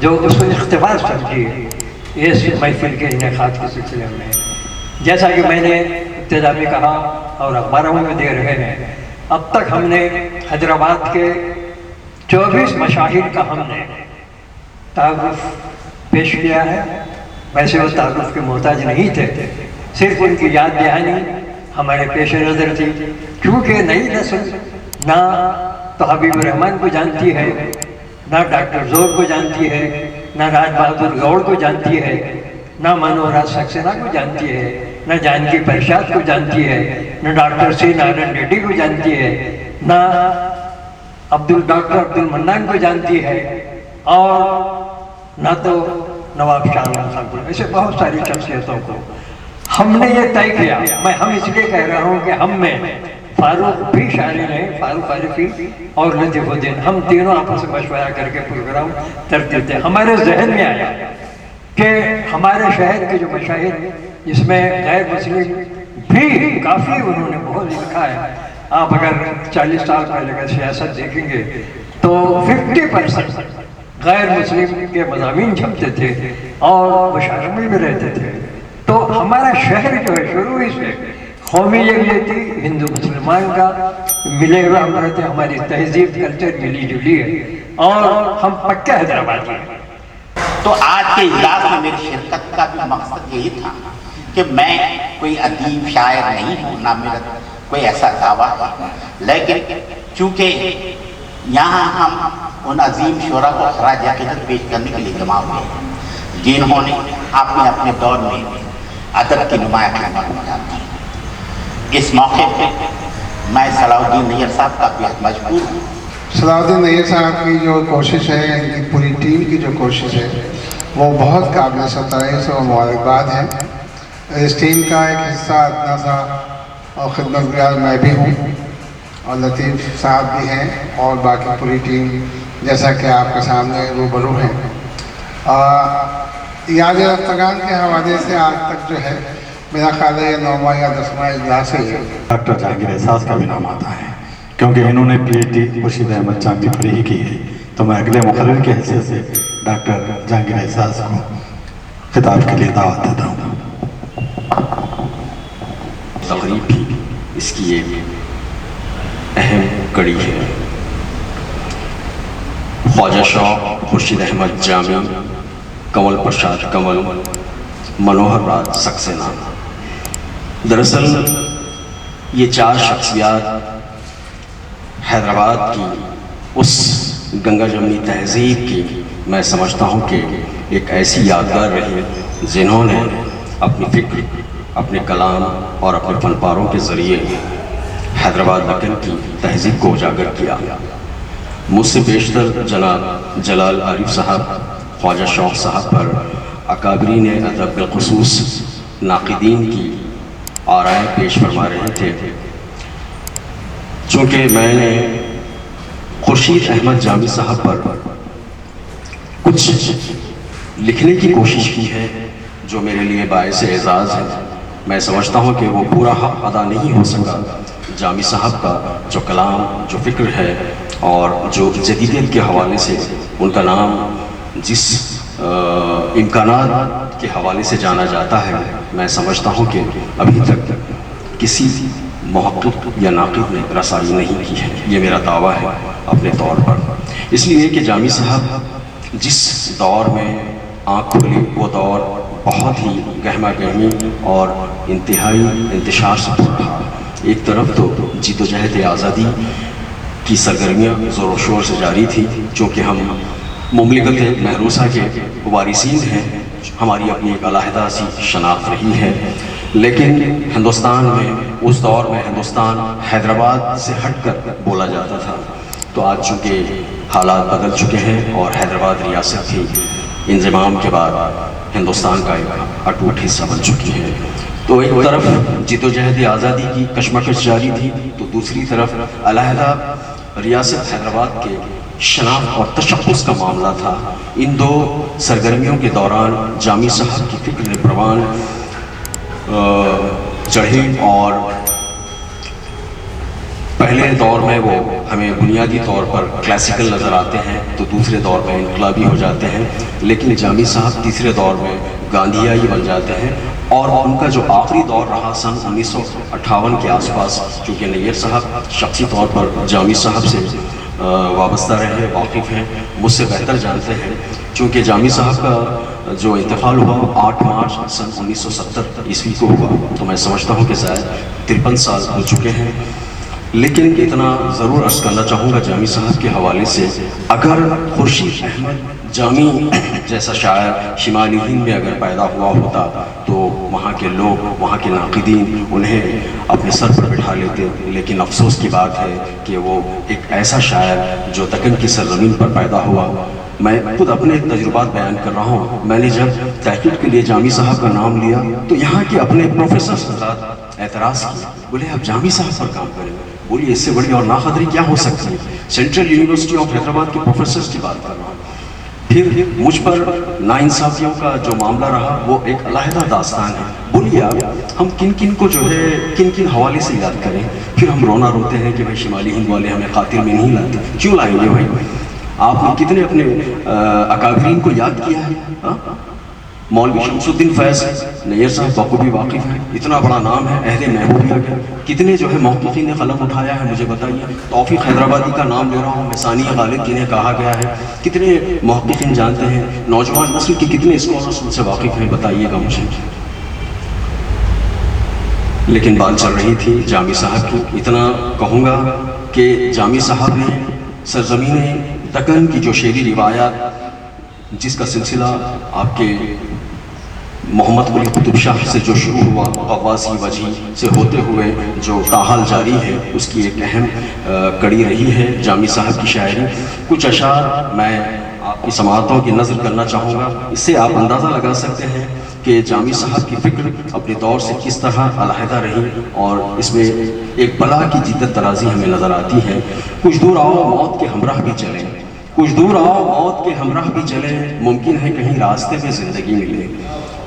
جو اس کو اقتباس سمجھیے اس محفل کے انعقاد کے سلسلے میں. جیسا کہ میں نے ابتدا میں کہا اور اخباروں میں دے رہے ہیں، اب تک ہم نے حیدرآباد کے 24 مشاہیر کا ہم نے تعارف پیش کیا ہے. ویسے وہ تعارف کے محتاج نہیں تھے، صرف ان کی یاد دہانی ہمارے پیش نظر تھی. کیونکہ نئی نسل نہ تو حبیب الرحمن کو جانتی ہے، نہ ڈاکٹر زور کو جانتی ہے، نہ راج بہادر گوڑ کو جانتی ہے، نہ منوہر سکسینہ کو جانتی ہے، نہ جانکی پرساد کو جانتی ہے، نہ ڈاکٹر سی نارائن ریڈی کو جانتی ہے، نہ ڈاکٹر عبد المنان کو جانتی ہے، اور نہ تو نواب شاہ عالم خان کو. ایسے بہت ساری شخصیتوں کو ہم نے یہ طے کیا. ہم اس لیے کہہ رہا ہوں کہ ہم میں فاروق بھی شامل ہیں، فاروق عارفی اور لطیف الدین، ہم تینوں آپس میں مشورہ کر کے پروگرام ترتیب دے. ہمارے ذہن میں آیا کہ ہمارے شہر کے جو مشاہیر جس میں غیر مسلم بھی کافی انہوں نے بہت لکھا ہے. آپ اگر 40 سال پہلے کا سیاست دیکھیں گے تو 50% غیر مسلم کے مضامین چھپتے تھے اور وہ شامل میں رہتے تھے. تو ہمارا شہر جو ہے شروع ہی سے قومی یکجہتی ہندو مسلمان کا ملے ہوئے ہم رہتے، ہماری تہذیب کلچر ملی جلی ہے اور ہم پکے حیدرآباد ہیں. تو آج کے اجلاس میں میری شرکت کا بھی مقصد یہی تھا کہ میں کوئی ادیب شاعر نہیں ہوں، نہ میرا کوئی ایسا دعویٰ ہے، لیکن چونکہ یہاں ہم ان عظیم شعراء کو خراج عقیدت پیش کرنے کے لیے جمع ہوئے ہیں جنہوں نے اپنے اپنے دور میں ادب کی نمایاں خدمات کی. اس موقع پہ میں صلاح الدین نیر صاحب کا بہت مشکور ہوں. صلاح الدین نیر صاحب کی جو کوشش ہے، ان کی پوری ٹیم کی جو کوشش ہے، وہ بہت قابل ستائش اور مبارکباد ہے. اس ٹیم کا ایک حصہ اتنا سا اور خدمت گزار میں بھی ہوں اور لطیف صاحب بھی ہیں اور باقی پوری ٹیم جیسا کہ آپ کے سامنے روبرو ہیں. یاد رفتگان کے حوالے سے آج تک جو ہے میرا خیال ہے یہ 9واں یا 10واں اجلاس ہے. ڈاکٹر جہانگیر احساس کا بھی نام آتا ہے کیونکہ انہوں نے P H D Khurshid Ahmed Jami فری کی ہے. تو میں اگلے مقرر کی حیثیت سے ڈاکٹر جہانگیر احساس کو خطاب کے لیے دعوت دیتا ہوں. تقریب بھی اس کی ایک اہم کڑی ہے. خواجہ شاہ خورشید احمد جامی، کنول پرساد کنول، منوہر راج سکسینہ. دراصل یہ 4 شخصیات حیدرآباد کی اس گنگا جمنی تہذیب کی میں سمجھتا ہوں کہ ایک ایسی یادگار رہی جنہوں نے اپنی فکر، اپنے کلام اور اپنے فن پاروں کے ذریعے حیدرآباد دکن کی تہذیب کو اجاگر کیا. مجھ سے بیشتر جناب جلال عارف صاحب، خواجہ شوق صاحب پر اکابرین ادب بالخصوص ناقدین کی آرائیں پیش فرما رہے تھے. چونکہ میں نے خورشید احمد جامی صاحب پر کچھ لکھنے کی کوشش کی ہے جو میرے لیے باعث اعزاز ہے. میں سمجھتا ہوں کہ وہ پورا حق ادا نہیں ہو سکا جامی صاحب کا جو کلام، جو فکر ہے اور جو جدیدیت کے حوالے سے ان کا نام جس امکانات کے حوالے سے جانا جاتا ہے. میں سمجھتا ہوں کہ ابھی تک کسی محقق یا ناقد نے رسائی نہیں کی ہے. یہ میرا دعویٰ ہے اپنے طور پر، اس لیے کہ جامی صاحب جس دور میں آنکھ کھلی وہ دور بہت ہی گہما گہمی اور انتہائی انتشار سے پر رہا. ایک طرف تو جد و جہد آزادی کی سرگرمیاں زور و شور سے جاری تھی، چونکہ ہم مملکت محروسہ کے وارثین ہیں، ہماری اپنی ایک علیحدہ سی شناخت رہی ہے. لیکن ہندوستان میں اس دور میں ہندوستان حیدرآباد سے ہٹ کر بولا جاتا تھا. تو آج چونکہ حالات بدل چکے ہیں اور حیدرآباد ریاست کی انضمام کے بعد ہندوستان کا ایک اٹوٹ حصہ بن چکی ہے. تو ایک طرف جد و جہد آزادی کی کشمکش جاری تھی، تو دوسری طرف علیحدہ ریاست حیدرآباد کے شناخت اور تشخص کا معاملہ تھا. ان دو سرگرمیوں کے دوران جامی صاحب کی فکر نے پروان چڑھی اور پہلے دور میں وہ ہمیں بنیادی طور پر کلاسیکل نظر آتے ہیں تو دوسرے دور میں انقلابی ہو جاتے ہیں، لیکن جامی صاحب تیسرے دور میں گاندھیائی بن جاتے ہیں، اور ان کا جو آخری دور رہا سن 1958 کے آس پاس، چونکہ نیر صاحب شخصی طور پر جامی صاحب سے وابستہ رہے، واقف ہیں، مجھ سے بہتر جانتے ہیں، چونکہ جامی صاحب کا جو انتقال ہوا 8 مارچ سن 1970 عیسوی کو ہوا، تو میں سمجھتا ہوں کہ شاید 53 سال ہو چکے ہیں۔ لیکن اتنا ضرور عرض کرنا چاہوں گا جامی صاحب کے حوالے سے، اگر خورشید احمد جامی جیسا شاعر شمالی ہند میں اگر پیدا ہوا ہوتا تو وہاں کے لوگ، وہاں کے ناقدین انہیں اپنے سر پر بٹھا لیتے، لیکن افسوس کی بات ہے کہ وہ ایک ایسا شاعر جو دکن کی سرزمین پر پیدا ہوا۔ میں خود اپنے تجربات بیان کر رہا ہوں، میں نے جب تحقیق کے لیے جامی صاحب کا نام لیا تو یہاں کے اپنے پروفیسر حضرات اعتراض کیا، بولے آپ جامی صاحب پر کام کریں، بولیے اس سے بڑی اور ناقدری کیا ہو سکتی ہے، سینٹرل یونیورسٹی آف حیدرآباد کے پروفیسرز کی بات کر رہا ہوں۔ پھر مجھ پر ناانصافیوں کا جو معاملہ رہا وہ ایک علیحدہ داستان ہے، بولیے آپ ہم کن کن کو جو ہے کن کن حوالے سے یاد کریں، پھر ہم رونا روتے ہیں کہ بھائی شمالی ہند والے ہمیں قاتل میں نہیں لاتے، کیوں لائیں گے بھائی؟ آپ نے کتنے اپنے اکابرین کو یاد کیا ہے؟ مولوی شمس الدین فیض نیر صاحب بخوبی واقف ہیں، اتنا بڑا نام ہے، اہل محبوبیہ کے کتنے جو ہے محققین نے قلم اٹھایا ہے مجھے بتائیے۔ توفیق حیدرآبادی کا نام لے رہا ہوں میں، ثانیہ غالب جنہیں کہا گیا ہے، کتنے محققین جانتے ہیں، نوجوان نسل کے کتنے اسکالرس ان سے واقف ہیں بتائیے گا مجھے۔ لیکن بات چل رہی تھی جامی صاحب کی، اتنا کہوں گا کہ جامی صاحب نے سرزمین دکن کی جو شعری روایات جس کا سلسلہ آپ کے محمد قلی قطب شاہ سے جو شروع ہوا، غواصی وجی سے ہوتے ہوئے جو تاحال جاری ہے، اس کی ایک اہم کڑی رہی ہے جامی صاحب کی شاعری۔ کچھ اشعار میں آپ کی سماعتوں کی نظر کرنا چاہوں گا، اس سے آپ اندازہ لگا سکتے ہیں کہ جامی صاحب کی فکر اپنے دور سے کس طرح علیحدہ رہی، اور اس میں ایک بلا کی جدت درازی ہمیں نظر آتی ہے۔ کچھ دور آؤ موت کے ہمراہ بھی چلیں، کچھ دور آؤ موت کے ہمراہ بھی چلیں، ممکن ہے کہیں راستے میں زندگی ملے،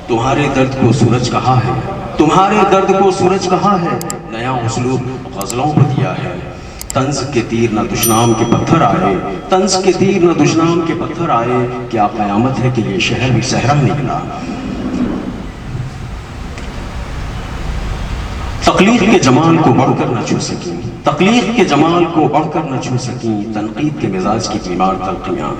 تمہارے درد کو سورج کہاں ہے، تمہارے درد کو سورج کہاں ہے، نیا اسلوب غزلوں کو دیا ہے، طنز کے تیر نہ دشنام کے پتھر آئے، طنز کے تیر نہ دشنام کے پتھر آئے، کیا قیامت ہے کہ یہ شہر بھی صحرا نکلا۔ تقلید کے جمال کو بڑھ کر نہ چھو سکیں، تقلید کے جمال کو بڑھ کر نہ چھو سکیں، تنقید کے مزاج کی بیمار تلقیاں۔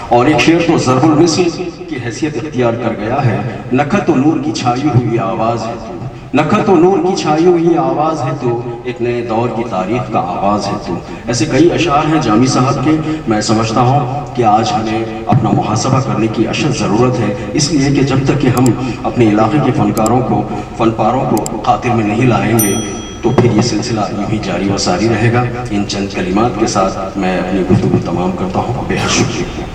اور ایک شعر تو ضرب المثل کی حیثیت اختیار کر گیا ہے، نکھت و نور کی چھائی ہوئی آواز ہے تو، نکھت و نور کی چھائی ہوئی آواز ہے تو، ایک نئے دور کی تاریخ کا آغاز ہے تو۔ ایسے کئی اشعار ہیں جامی صاحب کے، میں سمجھتا ہوں کہ آج ہمیں اپنا محاسبہ کرنے کی اشد ضرورت ہے، اس لیے کہ جب تک کہ ہم اپنے علاقے کے فنکاروں کو، فن پاروں کو خاطر میں نہیں لائیں گے تو پھر یہ سلسلہ یوں ہی جاری و ساری رہے گا۔ ان چند کلمات کے ساتھ میں اپنی گفتگو تمام کرتا ہوں، بے حد شکریہ۔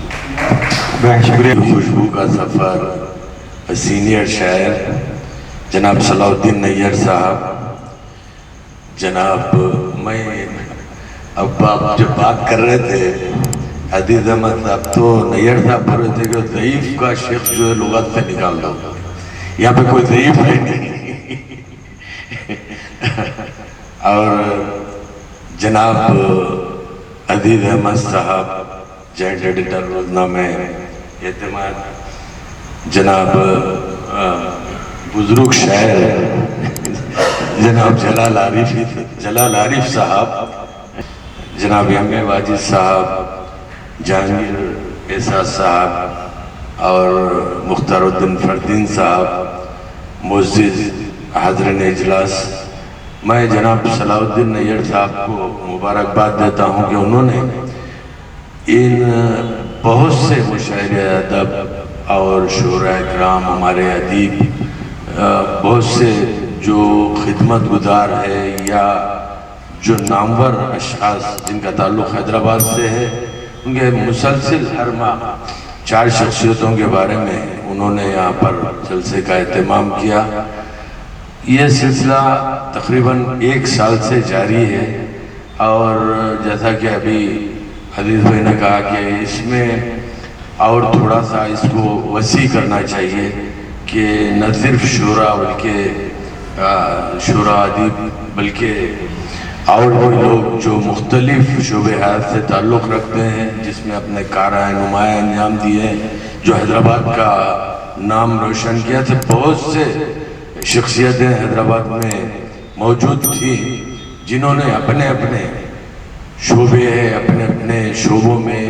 شکریہ۔ خوشبو کا سفر، سینئر شاعر جناب صلاح الدین نیر صاحب، جناب میں اب آپ جب بات کر رہے تھے عزیز احمد صاحب تو نیر صاحب بول رہے تھے کہ ضعیف کا شخص جو ہے لغت سے نکال دو، یہاں پہ کوئی ضعیف ہے نہیں۔ اور جناب عزیز احمد صاحب جوائنٹ ایڈیٹر روزنامہ اعتماد، جناب بزرگ شاعر جناب جلال عارف صاحب، جناب ایم اے واجد صاحب، جہانگیر احساس صاحب اور مختار الدین فردین صاحب، معزز حاضرین اجلاس، میں جناب صلاح الدین نیر صاحب کو مبارکباد دیتا ہوں کہ انہوں نے ان بہت سے مشاعر ادب اور شعراء کرام، ہمارے ادیب، بہت سے جو خدمت گزار ہے یا جو نامور اشخاص جن کا تعلق حیدرآباد سے ہے، ان کے مسلسل ہر ماہ 4 شخصیتوں کے بارے میں انہوں نے یہاں پر جلسے کا اہتمام کیا۔ یہ سلسلہ تقریباً 1 سال سے جاری ہے، اور جیسا کہ ابھی عزیز بھائی نے کہا کہ اس میں اور تھوڑا سا اس کو وسیع کرنا چاہیے کہ نہ صرف شعراء بلکہ شعراء ادیب بلکہ اور وہ لوگ جو مختلف شعبے حیات سے تعلق رکھتے ہیں، جس میں اپنے کارۂ نمایاں انجام دیے ہیں، جو حیدرآباد کا نام روشن کیا تھے. بہت سے شخصیتیں حیدرآباد میں موجود تھیں جنہوں نے اپنے اپنے شعبے ہیں، اپنے اپنے شعبوں میں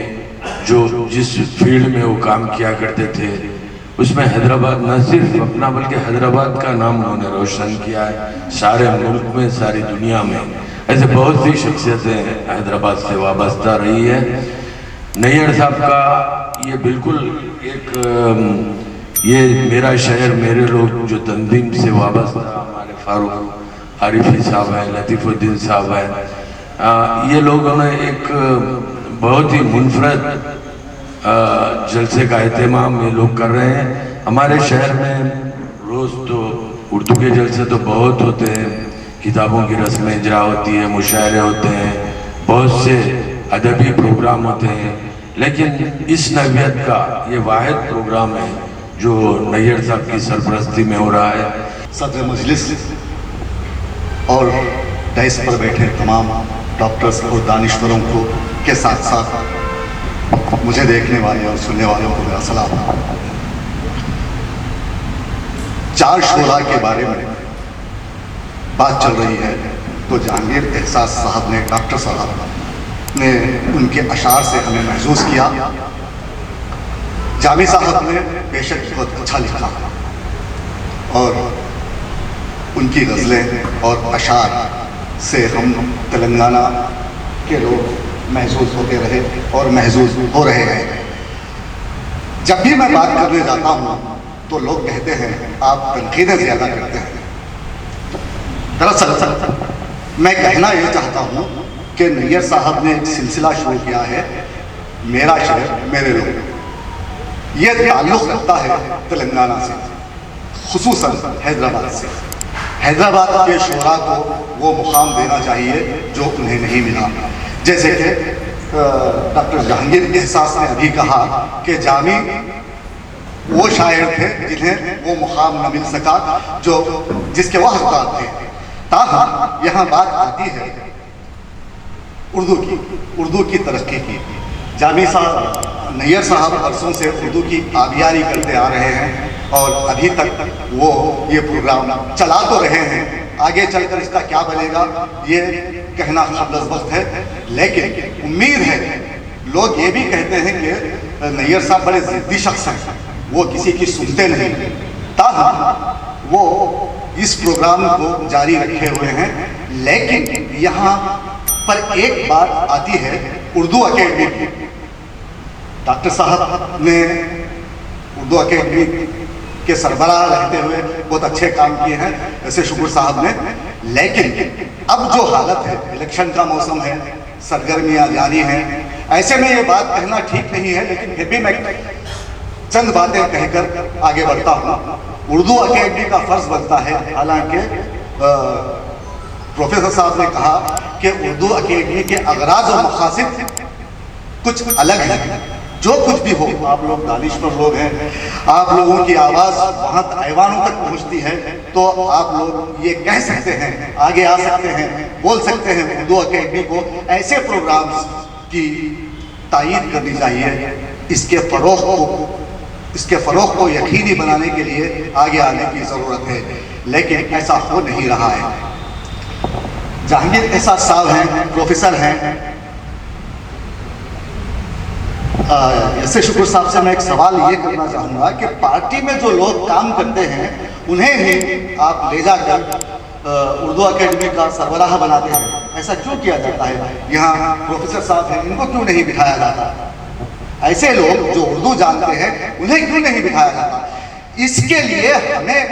جو جس فیلڈ میں وہ کام کیا کرتے تھے، اس میں حیدرآباد نہ صرف اپنا بلکہ حیدرآباد کا نام انہوں نے روشن کیا ہے سارے ملک میں، ساری دنیا میں. ایسے بہت سی شخصیتیں حیدرآباد سے وابستہ رہی ہے. نیئر صاحب کا یہ بالکل ایک یہ میرا شہر میرے لوگ جو تنظیم سے وابستہ ہمارے فاروق عارفی صاحب ہیں، لطیف الدین صاحب ہیں، یہ لوگوں نے ایک بہت ہی منفرد جلسے کا اہتمام یہ لوگ کر رہے ہیں. ہمارے شہر میں روز تو اردو کے جلسے تو بہت ہوتے ہیں، کتابوں کی رسم اجرا ہوتی ہے، مشاعرے ہوتے ہیں، بہت سے ادبی پروگرام ہوتے ہیں، لیکن اس نوعیت کا یہ واحد پروگرام ہے جو نیئر صاحب کی سرپرستی میں ہو رہا ہے. صدر مجلس اور ڈائس پر بیٹھے تمام ڈاکٹرز اور دانشوروں کو کے ساتھ ساتھ مجھے دیکھنے والے اور سننے والوں کو میرا سلام. 4 شعراء کے بارے میں بات چل رہی ہے تو جہانگیر احساس صاحب نے، ڈاکٹر صاحب نے ان کے اشعار سے ہمیں محظوظ کیا. جامی صاحب نے بے شک بہت اچھا لکھا اور ان کی غزلیں اور اشعار سے ہم تلنگانہ کے لوگ محظوظ ہوتے رہے اور محظوظ ہو رہے ہیں. جب بھی میں بات کرنے جاتا ہوں تو لوگ کہتے ہیں آپ تنقیدیں زیادہ کرتے ہیں. دراصل میں کہنا یہ چاہتا ہوں کہ نیئر صاحب نے ایک سلسلہ شروع کیا ہے، میرا شہر میرے لوگ. یہ تعلق رکھتا ہے تلنگانہ سے، خصوصاً حیدرآباد سے. حیدرآباد کے شعراء کو وہ مقام دینا چاہیے جو انہیں نہیں ملا. جیسے کہ ڈاکٹر جہانگیر احساس نے ابھی کہا کہ جامی وہ شاعر تھے جنہیں وہ مقام نہ مل سکا جس کے وہ حقدار تھے. تاہم یہاں بات آتی ہے اردو کی ترقی کی. جامی صاحب، نیئر صاحب برسوں سے اردو کی آبیاری کرتے آ رہے ہیں اور ابھی تک وہ یہ پروگرام چلا تو رہے ہیں. آگے چل کر اس کا کیا بنے گا یہ کہنا قبل از وقت ہے، لیکن امید ہے. لوگ یہ بھی کہتے ہیں کہ نیئر صاحب بڑے ضدی شخص ہیں، وہ کسی کی سنتے نہیں، تاہم وہ اس پروگرام کو جاری رکھے ہوئے ہیں. لیکن یہاں پر ایک بات آتی ہے اردو اکیڈمی کی. ڈاکٹر صاحب نے اردو اکیڈمی کے سربراہ رہتے ہوئے بہت اچھے کام کیے ہیں، ایسے شکر صاحب نے. لیکن اب جو حالت ہے، الیکشن کا موسم ہے، سرگرمیاں جاری ہیں، ایسے میں یہ بات کہنا ٹھیک نہیں ہے، لیکن پھر بھی میں چند باتیں کہہ کر آگے بڑھتا ہوں. اردو اکیڈمی کا فرض بنتا ہے، حالانکہ پروفیسر صاحب نے کہا کہ اردو اکیڈمی کے اغراض و مقاصد کچھ الگ ہیں. جو کچھ بھی ہو، آپ لوگ دانشور لوگ ہیں، آپ لوگوں کی آواز وہاں ایوانوں تک پہنچتی ہے تو آپ لوگ یہ کہہ سکتے ہیں، آگے آ سکتے ہیں، بول سکتے ہیں اردو اکیڈمی کو ایسے پروگرامز کی تائید کرنی چاہیے. اس کے فروغ کو یقینی بنانے کے لیے آگے آنے کی ضرورت ہے، لیکن ایسا ہو نہیں رہا ہے. جہانگیر احساس صاحب ہیں، پروفیسر ہیں. ایسے شکر صاحب سے میں ایک سوال یہ کرنا چاہوں گا کہ پارٹی میں جو لوگ کام کرتے ہیں انہیں ہی آپ لے جا کر اردو اکیڈمی کا سربراہ بناتے ہیں. ایسا کیوں کیا جاتا ہے؟ یہاں پروفیسر صاحب ہیں، ان کو کیوں نہیں بٹھایا جاتا؟ ایسے لوگ جو اردو جانتے ہیں انہیں کیوں نہیں بٹھایا جاتا؟ اس کے لیے ہمیں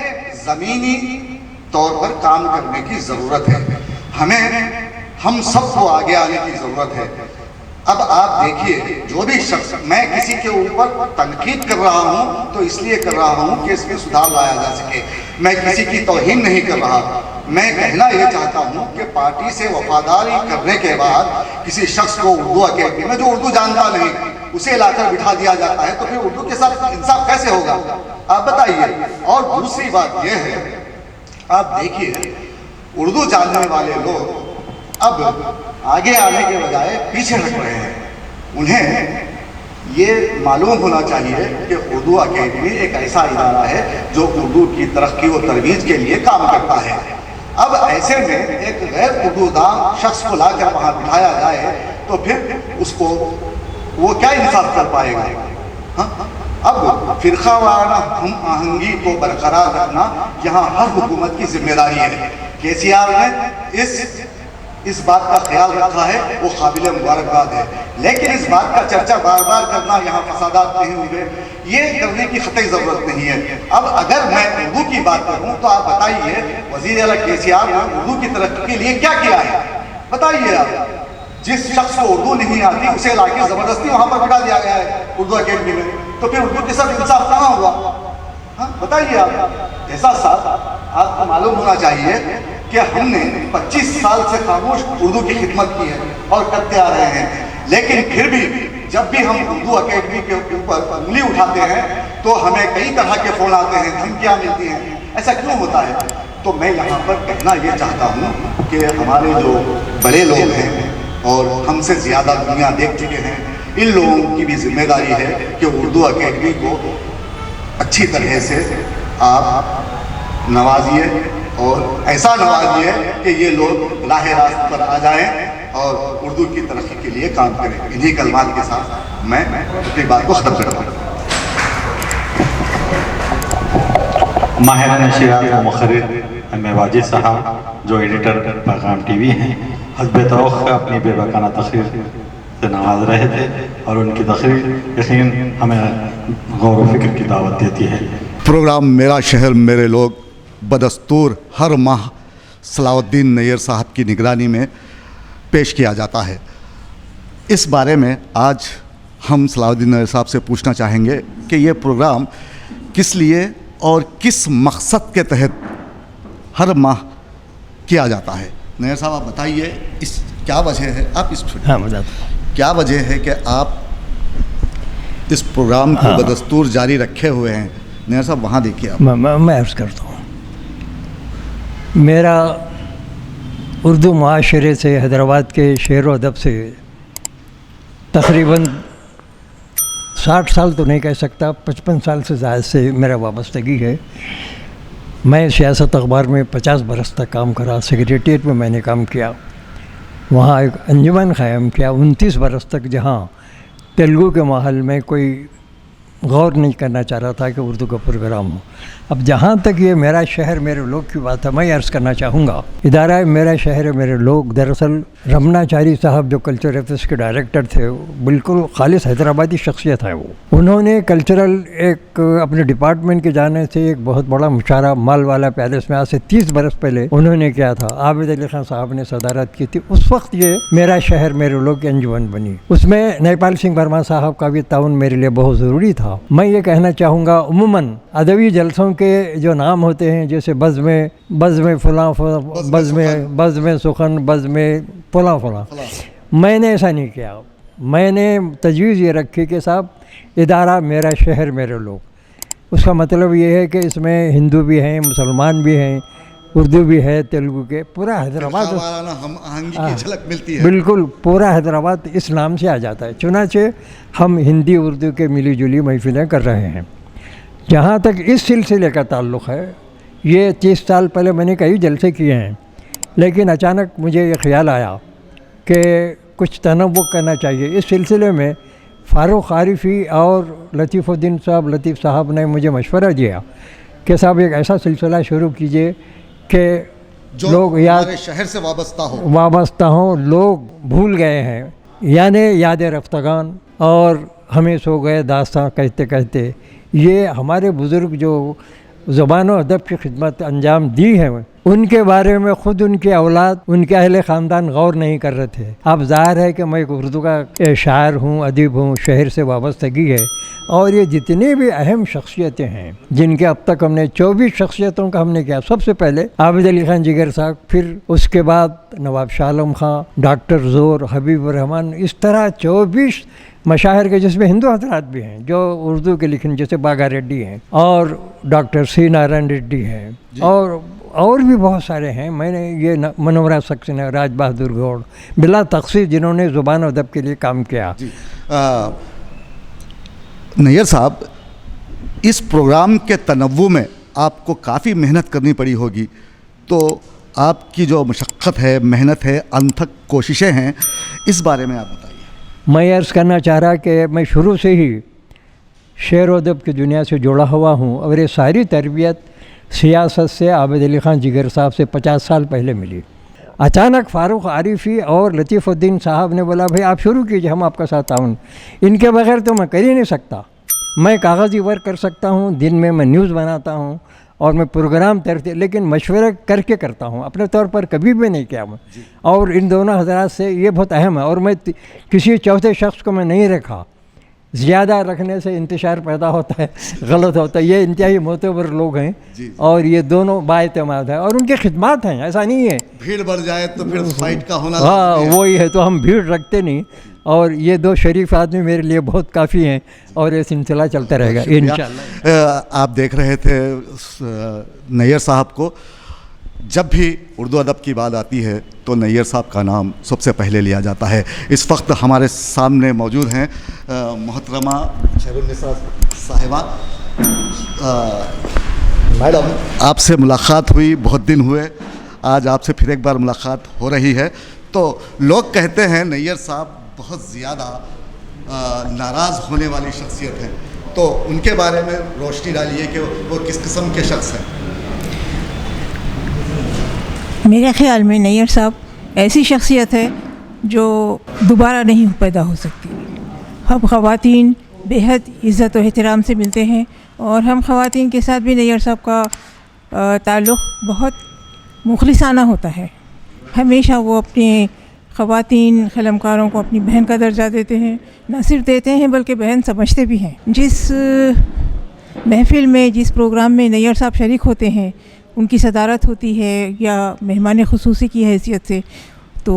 زمینی طور پر کام کرنے کی ضرورت ہے. ہم سب کو آگے آنے کی ضرورت ہے. اب آپ دیکھیے، جو بھی شخص، میں کسی کے اوپر تنقید کر رہا ہوں تو اس لیے کر رہا ہوں کہ اس میں سدھار لایا جا سکے. میں کسی کی توہین نہیں کر رہا. میں کہنا یہ چاہتا ہوں کہ پارٹی سے وفاداری کرنے کے بعد کسی شخص کو اردو اکیڈمی میں جو اردو جانتا نہیں اسے لا کر بٹھا دیا جاتا ہے تو پھر اردو کے ساتھ انصاف کیسے ہوگا؟ آپ بتائیے. اور دوسری بات یہ ہے، آپ دیکھیے اردو جاننے والے لوگ اب آگے آنے کے بجائے پیچھے ہٹ رہے ہیں. انہیں یہ معلوم ہونا چاہیے کہ اردو اکیڈمی ایک ایسا ادارہ ہے جو اردو کی ترقی و ترویج کے لیے کام کرتا ہے. اب ایسے میں ایک غیر اردو دان شخص کو لا کر وہاں بٹھایا جائے تو پھر اس کو وہ کیا انصاف کر پائے گا؟ اب فرقہ وارانہ ہم آہنگی کو برقرار رکھنا یہاں ہر حکومت کی ذمہ داری ہے. KCR نے اس بات کا خیال رکھا ہے، وہ قابل مبارکباد ہے. لیکن اس بات کا چرچا بار بار کرنا، یہاں فسادات نہیں ہوئے، یہ کرنے کی قطعی ضرورت نہیں ہے. اب اگر میں اردو کی بات کروں تو آپ بتائیے وزیر اعلیٰ KCR نے اردو کی ترقی کے لیے کیا کیا ہے؟ بتائیے آپ. جس شخص کو اردو نہیں آتی اسے لا کے زبردستی وہاں پر بٹھا دیا گیا ہے اردو اکیڈمی میں، تو پھر اردو کے ساتھ انصاف کہاں ہوا؟ بتائیے آپ. ایسا ساتھ آپ کو معلوم ہونا چاہیے کہ ہم نے 25 سال سے خاموش اردو کی خدمت کی ہے اور کرتے آ رہے ہیں. لیکن پھر بھی جب بھی ہم اردو اکیڈمی کے اوپر انگلی اٹھاتے ہیں تو ہمیں کئی طرح کے فون آتے ہیں، دھمکیاں ملتی ہیں. ایسا کیوں ہوتا ہے؟ تو میں یہاں پر کہنا یہ چاہتا ہوں کہ ہمارے جو بڑے لوگ ہیں اور ہم سے زیادہ دنیا دیکھ چکے ہیں، ان لوگوں کی بھی ذمہ داری ہے کہ اردو اکیڈمی کو اچھی طرح سے آپ نوازیے اور ایسا نوازیے کہ یہ لوگ راہ راست پر آ جائیں اور اردو کی ترقی کے لیے کام کریں. انہی کلمات کے ساتھ میں اپنی بات کو ختم کرتا ہوں. ماہر نشریات و مقرر ایم واجد صاحب جو ایڈیٹر پیغام ٹی وی ہیں، حسب توقع اپنی بے باکانہ تقریر سے نواز رہے تھے اور ان کی تقریر یقین ہمیں غور و فکر کی دعوت دیتی ہے. پروگرام میرا شہر میرے لوگ بدستور ہر ماہ صلاح الدین نیر صاحب کی نگرانی میں پیش کیا جاتا ہے. اس بارے میں آج ہم صلاح الدین نیر صاحب سے پوچھنا چاہیں گے کہ یہ پروگرام کس لیے اور کس مقصد کے تحت ہر ماہ کیا جاتا ہے. نیر صاحب آپ بتائیے اس کیا وجہ ہے، آپ اس کیا وجہ ہے کہ آپ اس پروگرام کو بدستور جاری رکھے ہوئے ہیں؟ نیر صاحب وہاں دیکھیے آپ. میں عرض کرتا ہوں، میرا اردو معاشرے سے، حیدرآباد کے شعر و ادب سے تقریباً 60 سال تو نہیں کہہ سکتا، 55 سال سے زائد سے میرا وابستگی ہے. میں سیاست اخبار میں 50 برس تک کام کرا، سیکریٹریٹ میں نے کام کیا، وہاں ایک انجمن قائم کیا 29 برس تک، جہاں تیلگو کے ماحول میں کوئی غور نہیں کرنا چاہ رہا تھا کہ اردو کا پروگرام ہو. اب جہاں تک یہ میرا شہر میرے لوگ کی بات ہے، میں عرض کرنا چاہوں گا، ادارہ میرا شہر میرے لوگ دراصل رمناچاری صاحب جو کلچرل افیئرس کے ڈائریکٹر تھے، بالکل خالص حیدرآبادی شخصیت ہے وہ. انہوں نے کلچرل ایک اپنے ڈپارٹمنٹ کی جانب سے ایک بہت بڑا مشاعرہ مال والا پیلس میں آج سے 30 برس پہلے انہوں نے کیا تھا. عابد علی خان صاحب نے صدارت کی تھی. اس وقت یہ میرا شہر میرے لوگ کی انجمن بنی. اس میں نیپال سنگھ برما صاحب کا بھی تعاون میرے لیے بہت ضروری تھا. میں یہ کہنا چاہوں گا، عموماً ادبی جلسوں کے جو نام ہوتے ہیں، جیسے بز میں فلاں، بز میں سخن، بز میں فلاں، میں نے ایسا نہیں کیا. میں نے تجویز یہ رکھی کہ صاحب ادارہ میرا شہر میرے لوگ. اس کا مطلب یہ ہے کہ اس میں ہندو بھی ہیں، مسلمان بھی ہیں، اردو بھی ہے، تیلگو کے، پورا حیدرآباد ہم آہنگی کی جھلک ملتی ہے. بالکل پورا حیدرآباد اس نام سے آ جاتا ہے. چنانچہ ہم ہندی اردو کے ملی جلی محفلیں کر رہے ہیں. جہاں تک اس سلسلے کا تعلق ہے، یہ 30 سال پہلے میں نے کئی جلسے کیے ہیں، لیکن اچانک مجھے یہ خیال آیا کہ کچھ تنوع کرنا چاہیے. اس سلسلے میں فاروق عارفی اور لطیف الدین لطیف صاحب نے مجھے مشورہ دیا کہ صاحب ایک ایسا سلسلہ شروع کیجئے کہ لوگ شہر سے وابستہ ہوں. لوگ بھول گئے ہیں، یعنی یاد رفتگان اور ہمیں سو گئے داستان کہتے کہتے. یہ ہمارے بزرگ جو زبان و ادب کی خدمت انجام دی ہے، ان کے بارے میں خود ان کے اولاد، ان کے اہل خاندان غور نہیں کر رہے تھے. اب ظاہر ہے کہ میں ایک اردو کا شاعر ہوں، ادیب ہوں، شہر سے وابستگی ہے، اور یہ جتنی بھی اہم شخصیتیں ہیں جن کے اب تک ہم نے 24 شخصیتوں کا ہم نے کیا. سب سے پہلے عابد علی خان جگر صاحب، پھر اس کے بعد نواب شاہ عالم خان، ڈاکٹر زور، حبیب الرحمان، اس طرح 24 مشاہر کے، جس میں ہندو حضرات بھی ہیں جو اردو کے لکھن، جیسے باگا ریڈی ہیں اور ڈاکٹر سی نارائن ریڈی ہیں، اور اور بھی بہت سارے ہیں. میں نے یہ منورہ سکسینہ, راج بہادر گوڑ, بلا تخصیص جنہوں نے زبان و ادب کے لیے کام کیا. نیئر صاحب, اس پروگرام کے تنوع میں آپ کو کافی محنت کرنی پڑی ہوگی, تو آپ کی جو مشقت ہے, محنت ہے, انتھک کوششیں ہیں, اس بارے میں آپ بتائیے. میں عرض کرنا چاہ رہا کہ میں شروع سے ہی شعر و ادب کی دنیا سے جڑا ہوا ہوں, اور یہ ساری تربیت سیاست سے عابد علی خان جگر صاحب سے 50 سال پہلے ملی. اچانک فاروق عارفی اور لطیف الدین صاحب نے بولا بھائی آپ شروع کیجیے, ہم آپ کا ساتھ تعاون. ان کے بغیر تو میں کر ہی نہیں سکتا. میں کاغذی ورک کر سکتا ہوں, دن میں نیوز بناتا ہوں اور میں پروگرام لیکن مشورہ کر کے کرتا ہوں, اپنے طور پر کبھی بھی نہیں کیا میں. اور ان دونوں حضرات سے یہ بہت اہم ہے, اور میں کسی چوتھے شخص کو میں نہیں رکھا. زیادہ رکھنے سے انتشار پیدا ہوتا ہے, غلط ہوتا ہے. یہ انتہائی معتبر لوگ ہیں, اور یہ دونوں بااعتماد ہیں, اور ان کی خدمات ہیں, ایسا نہیں ہے. بھیڑ بڑھ جائے تو پھر فائٹ کا ہونا. ہاں وہی ہے, تو ہم بھیڑ رکھتے نہیں, اور یہ دو شریف آدمی میرے لیے بہت کافی ہیں, اور یہ سلسلہ چلتا رہے گا انشاءاللہ. آپ دیکھ رہے تھے نیئر صاحب کو, جب بھی اردو ادب کی بات آتی ہے تو نیئر صاحب کا نام سب سے پہلے لیا جاتا ہے. اس وقت ہمارے سامنے موجود ہیں محترمہ خیرالنساء صاحبہ. میڈم, آپ سے ملاقات ہوئی, بہت دن ہوئے, آج آپ سے پھر ایک بار ملاقات ہو رہی ہے. تو لوگ کہتے ہیں نیئر صاحب بہت زیادہ ناراض ہونے والی شخصیت ہیں, تو ان کے بارے میں روشنی ڈالیے کہ وہ کس قسم کے شخص ہیں. میرے خیال میں نیئر صاحب ایسی شخصیت ہے جو دوبارہ نہیں پیدا ہو سکتی. ہم خواتین بے حد عزت و احترام سے ملتے ہیں, اور ہم خواتین کے ساتھ بھی نیئر صاحب کا تعلق بہت مخلصانہ ہوتا ہے. ہمیشہ وہ اپنے خواتین قلمکاروں کو اپنی بہن کا درجہ دیتے ہیں, نہ صرف دیتے ہیں بلکہ بہن سمجھتے بھی ہیں. جس محفل میں, جس پروگرام میں نیئر صاحب شریک ہوتے ہیں, ان کی صدارت ہوتی ہے یا مہمان خصوصی کی حیثیت سے, تو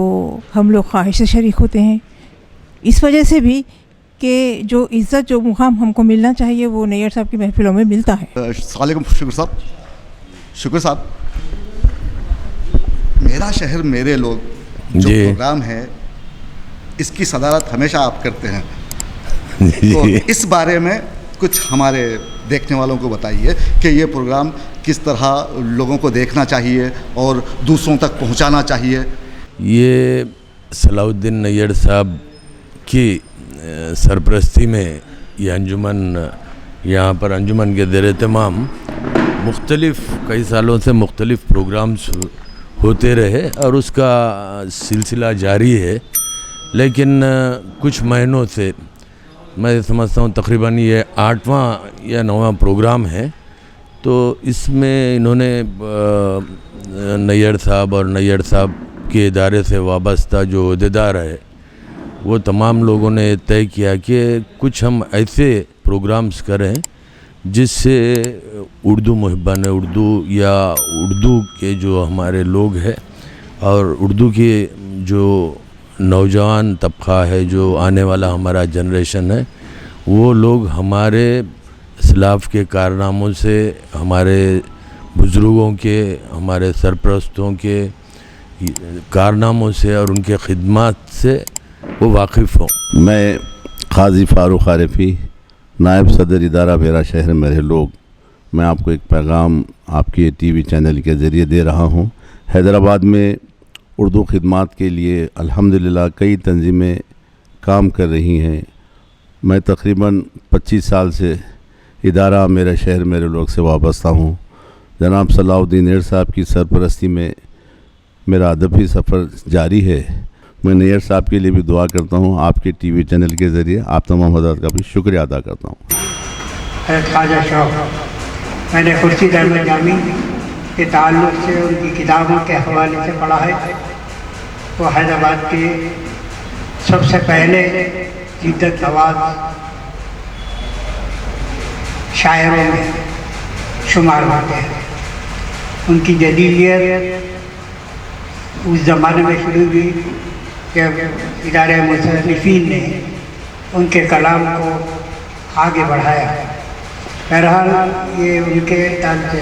ہم لوگ خواہش سے شریک ہوتے ہیں. اس وجہ سے بھی کہ جو عزت, جو مقام ہم کو ملنا چاہیے وہ نیئر صاحب کی محفلوں میں ملتا ہے. السلام علیکم شکر صاحب. شکر صاحب, میرا شہر میرے لوگ جو پروگرام ہے, اس کی صدارت ہمیشہ آپ کرتے ہیں, تو اس بارے میں کچھ ہمارے دیکھنے والوں کو بتائیے کہ یہ پروگرام کس طرح لوگوں کو دیکھنا چاہیے اور دوسروں تک پہنچانا چاہیے. یہ صلاح الدین نیئر صاحب کی سرپرستی میں یہ انجمن, یہاں پر انجمن کے زیر اہتمام مختلف کئی سالوں سے مختلف پروگرامز ہوتے رہے, اور اس کا سلسلہ جاری ہے. لیکن کچھ مہینوں سے میں سمجھتا ہوں تقریباً یہ 8واں یا 9واں پروگرام ہے, تو اس میں انہوں نے نیئر صاحب اور نیئر صاحب کے ادارے سے وابستہ جو عہدیدار ہے وہ تمام لوگوں نے طے کیا کہ کچھ ہم ایسے پروگرامز کریں جس سے اردو محبان اردو یا اردو کے جو ہمارے لوگ ہیں اور اردو کی جو نوجوان طبقہ ہے, جو آنے والا ہمارا جنریشن ہے, وہ لوگ ہمارے اسلاف کے کارناموں سے, ہمارے بزرگوں کے, ہمارے سرپرستوں کے کارناموں سے اور ان کے خدمات سے وہ واقف ہوں. میں قاضی فاروق عارفی, نائب صدر ادارہ میرا شہر میرے لوگ, میں آپ کو ایک پیغام آپ کے ٹی وی چینل کے ذریعے دے رہا ہوں. حیدرآباد میں اردو خدمات کے لیے الحمدللہ کئی تنظیمیں کام کر رہی ہیں. میں تقریباً 25 سال سے ادارہ میرا شہر میرے لوگ سے وابستہ ہوں. جناب صلاح الدین نیئر صاحب کی سرپرستی میں میرا ادبی سفر جاری ہے. میں نیئر صاحب کے لیے بھی دعا کرتا ہوں, آپ کے ٹی وی چینل کے ذریعے آپ تمام حضرات کا بھی شکریہ ادا کرتا ہوں. خواجہ شوق, میں نے خورشید احمد جامی کے تعلق سے ان کی کتابوں کے حوالے سے پڑھا ہے. وہ حیدرآباد کے سب سے پہلے جدت نواز شاعروں میں شمار ہوتے ہیں. ان کی جدیدیت اس زمانے میں شروع ہوئی جب ادارے مصنفین نے ان کے کلام کو آگے بڑھایا. بہرحال یہ ان کے تعلق سے